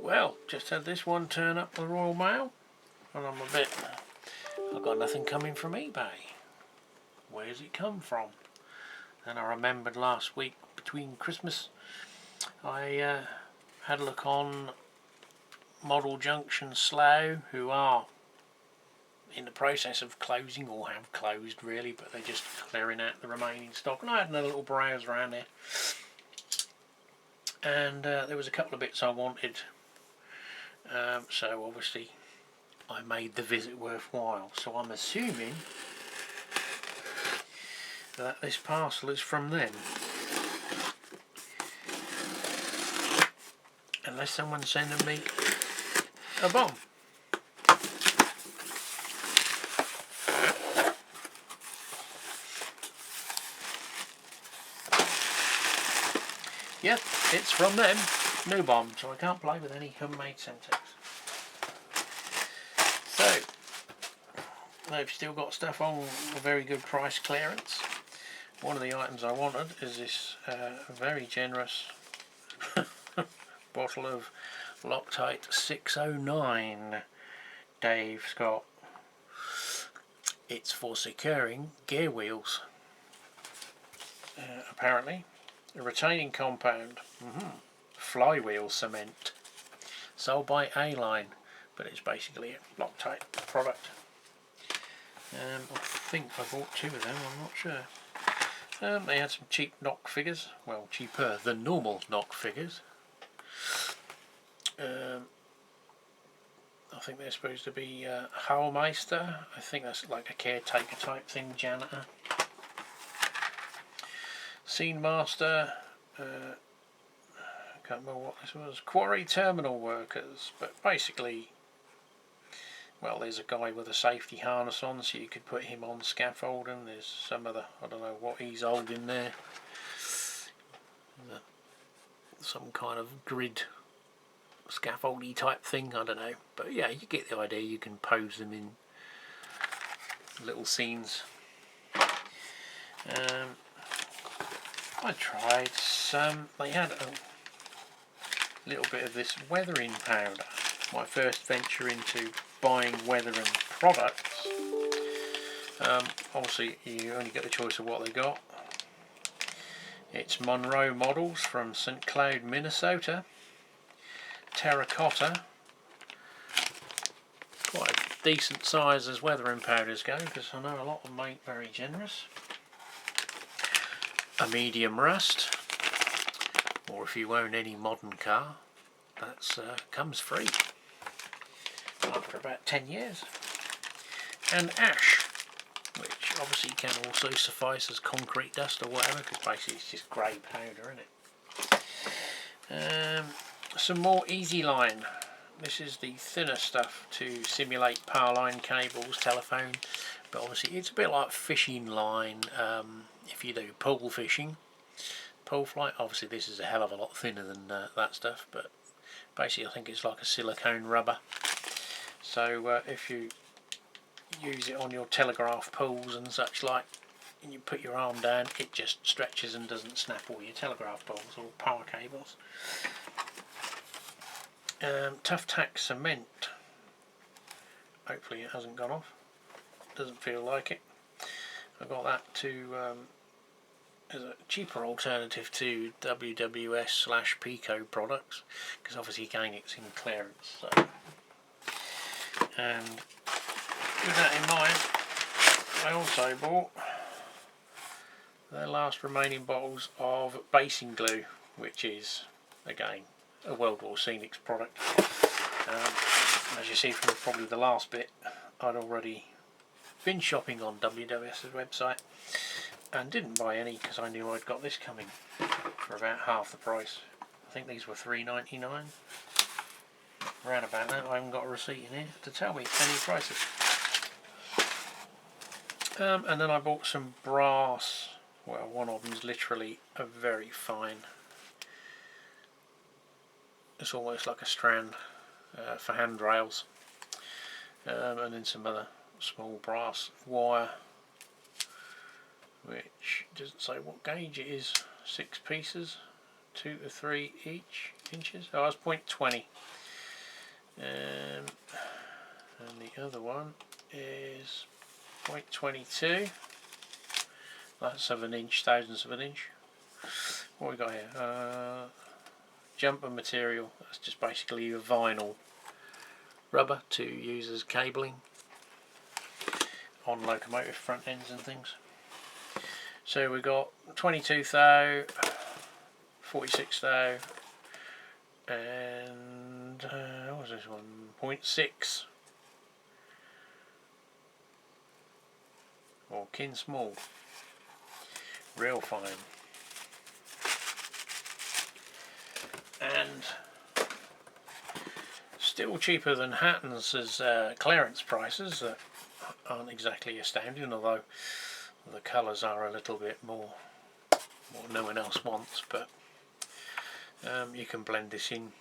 Well, just had this one turn up the Royal Mail, and I've got nothing coming from eBay. Where's it come from? And I remembered last week between Christmas, I had a look on Model Junction Slough, who are in the process of closing, or have closed really, but they're just clearing out the remaining stock. And I had another little browse around there, and there was a couple of bits I wanted. So obviously I made the visit worthwhile. So I'm assuming that this parcel is from them, unless someone's sending me a bomb. Yep, it's from them. No bomb, so I can't play with any homemade Semtex. So they've still got stuff on a very good price clearance. One of the items I wanted is this very generous bottle of Loctite 609 Dave Scott. It's for securing gear wheels. Apparently, a retaining compound, flywheel cement, sold by A-Line, but it's basically a Loctite product. I think I bought two of them, I'm not sure. They had some cheap knock figures, well, cheaper than normal knock figures. I think they're supposed to be Hallmeister. I think that's like a caretaker type thing, janitor. Scene Master, I can't remember what this was, Quarry Terminal Workers, but basically, well, there's a guy with a safety harness on, so you could put him on scaffolding. There's some other, I don't know what he's holding there, some kind of grid scaffoldy type thing, I don't know, but yeah, you get the idea. You can pose them in little scenes. I tried some. They had a little bit of this weathering powder. My first venture into buying weathering products. Obviously you only get the choice of what they got. It's Monroe Models from St. Cloud, Minnesota. Terracotta. Quite a decent size as weathering powders go, because I know a lot of them ain't very generous. A medium rust, or if you own any modern car, that comes free after about 10 years. And ash, which obviously can also suffice as concrete dust or whatever, because basically it's just grey powder, isn't it? Some more Easy Line. This is the thinner stuff to simulate power line cables, telephone, but obviously it's a bit like fishing line. If you do pole fishing, pole flight, obviously this is a hell of a lot thinner than that stuff, but basically I think it's like a silicone rubber. So if you use it on your telegraph poles and such like, and you put your arm down, it just stretches and doesn't snap all your telegraph poles or power cables. Tough Tack cement. Hopefully it hasn't gone off. Doesn't feel like it. I got that to as a cheaper alternative to WWS/Pico products, because obviously again it's in clearance. So, and with that in mind, I also bought the last remaining bottles of basing glue, which is again a World War Scenics product. As you see from probably the last bit, I'd already been shopping on WWS's website and didn't buy any because I knew I'd got this coming for about half the price. I think these were $3.99, around about that. I haven't got a receipt in here to tell me any prices. And then I bought some brass. Well, one of them's literally a very fine, it's almost like a strand for handrails, and then some other small brass wire, which doesn't say what gauge it is. 6 pieces, 2 to 3 each inches. Oh, that's 0.20. and the other one is 0.22. That's of an inch, thousandths of an inch. What we got here? Jumper material. That's just basically a vinyl rubber to use as cabling on locomotive front ends and things. So we got 22 thou, 46 thou, and what was this one? 0.6 or kin small. Real fine. And still cheaper than Hatton's clearance prices that aren't exactly astounding, although the colours are a little bit more what no one else wants, but you can blend this in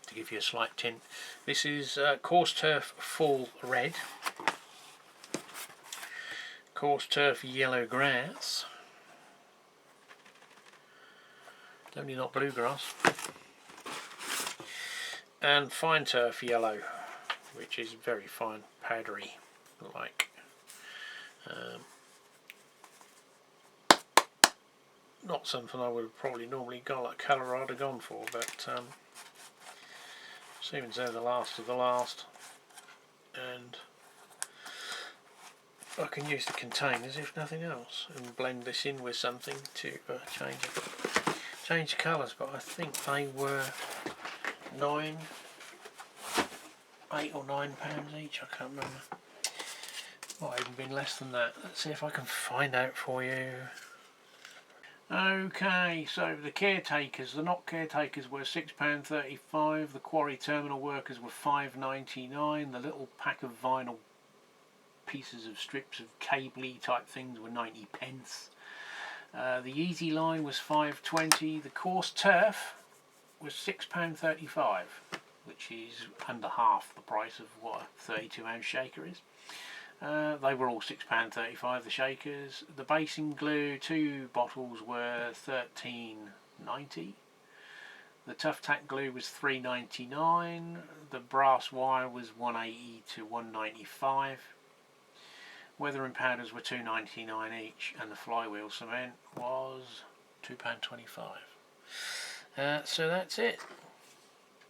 to give you a slight tint. This is coarse turf fall red, coarse turf yellow grass, only not bluegrass, and fine turf yellow, which is very fine, powdery like. Not something I would have probably normally got like colour I'd have gone for, but seeing as they're the last of the last, and I can use the containers if nothing else and blend this in with something to change the colours. But I think they were £8 or £9 each, I can't remember. Might have even been less than that. Let's see if I can find out for you. Okay, so the caretakers, the not caretakers, were £6.35. The quarry terminal workers were £5.99. The little pack of vinyl pieces of strips of cable-y type things were 90p. The easy line was £5.20. The coarse turf was £6.35, which is under half the price of what a 32-ounce shaker is. They were all £6.35, the shakers. The basing glue, 2 bottles, were £13.90. The tough tack glue was £3.99. The brass wire was £1.80 to £1.95. Weathering powders were £2.99 each, and the flywheel cement was £2.25. So that's it.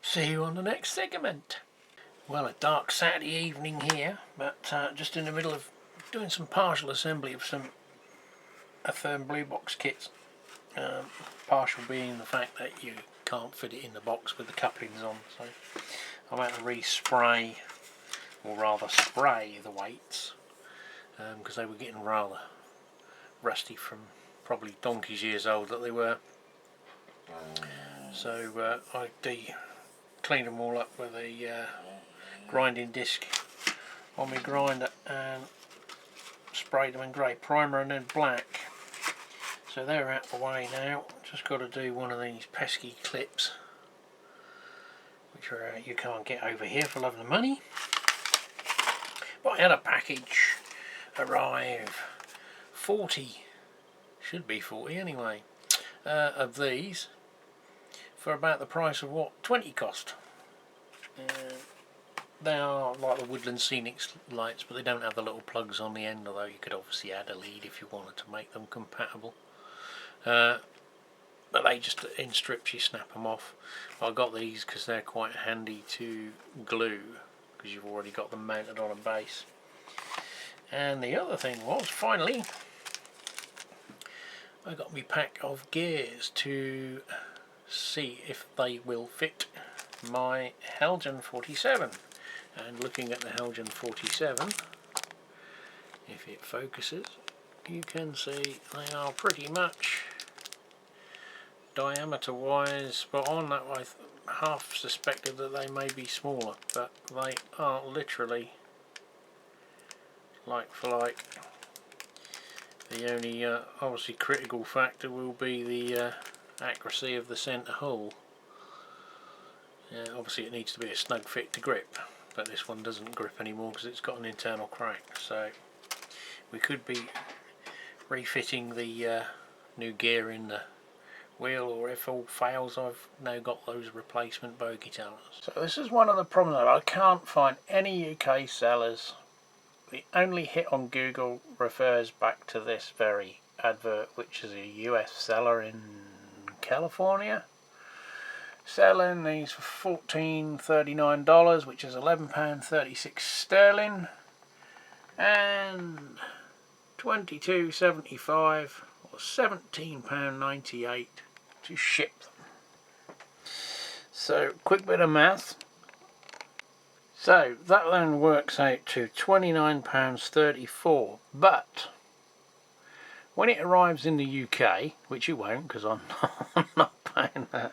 See you on the next segment. Well, a dark Saturday evening here, but just in the middle of doing some partial assembly of some therm blue box kits. Partial being the fact that you can't fit it in the box with the couplings on, so I'm going to respray, or rather spray, the weights because they were getting rather rusty from probably donkey's years old that they were. So I cleaned them all up with a grinding disc on my grinder and sprayed them in grey primer and then black. So they're out the way now. Just got to do one of these pesky clips, which are, you can't get over here for love and money. But I had a package arrive, 40, should be 40 anyway, of these for about the price of what 20 cost. They are like the Woodland Scenic lights, but they don't have the little plugs on the end, although you could obviously add a lead if you wanted to make them compatible. But they just, in strips, you snap them off. I got these because they're quite handy to glue, because you've already got them mounted on a base. And the other thing was, finally, I got my pack of gears to see if they will fit my Heljan 47. And looking at the Heljan 47, if it focuses, you can see they are pretty much diameter wise spot on. That I half suspected that they may be smaller, but they are literally like for like. The only obviously critical factor will be the accuracy of the centre hole. Obviously it needs to be a snug fit to grip, but this one doesn't grip anymore because it's got an internal crack, so we could be refitting the new gear in the wheel, or if all fails I've now got those replacement bogey tellers. So this is one of the problems, that I can't find any UK sellers. The only hit on Google refers back to this very advert, which is a US seller in California selling these for $14.39, which is £11.36 sterling, and $22.75 or £17.98 to ship them. So quick bit of math. So that then works out to £29.34, but when it arrives in the UK, which it won't because I'm not paying that,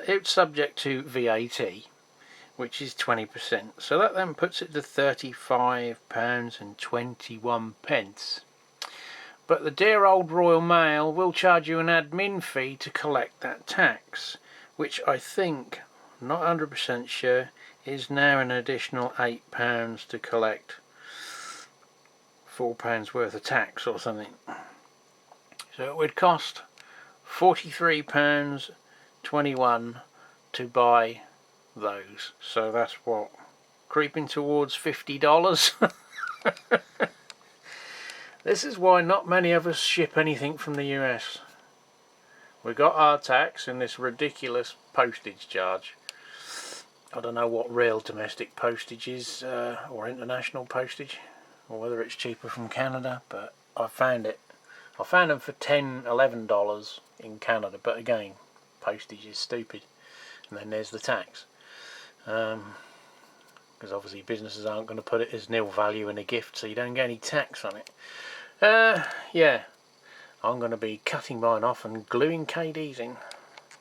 it's subject to VAT, which is 20%. So that then puts it to £35.21. But the dear old Royal Mail will charge you an admin fee to collect that tax, which I think, not 100% sure, is now an additional £8 to collect £4 worth of tax or something. So it would cost £43.21 to buy those. So that's what, creeping towards $50. This is why not many of us ship anything from the US. We got our tax and this ridiculous postage charge. I don't know what real domestic postage is, or international postage, or whether it's cheaper from Canada, but I found it. I found them for $10, $11 in Canada, but again, postage is stupid. And then there's the tax. Because obviously businesses aren't going to put it as nil value in a gift, so you don't get any tax on it. Yeah, I'm going to be cutting mine off and gluing KDs in.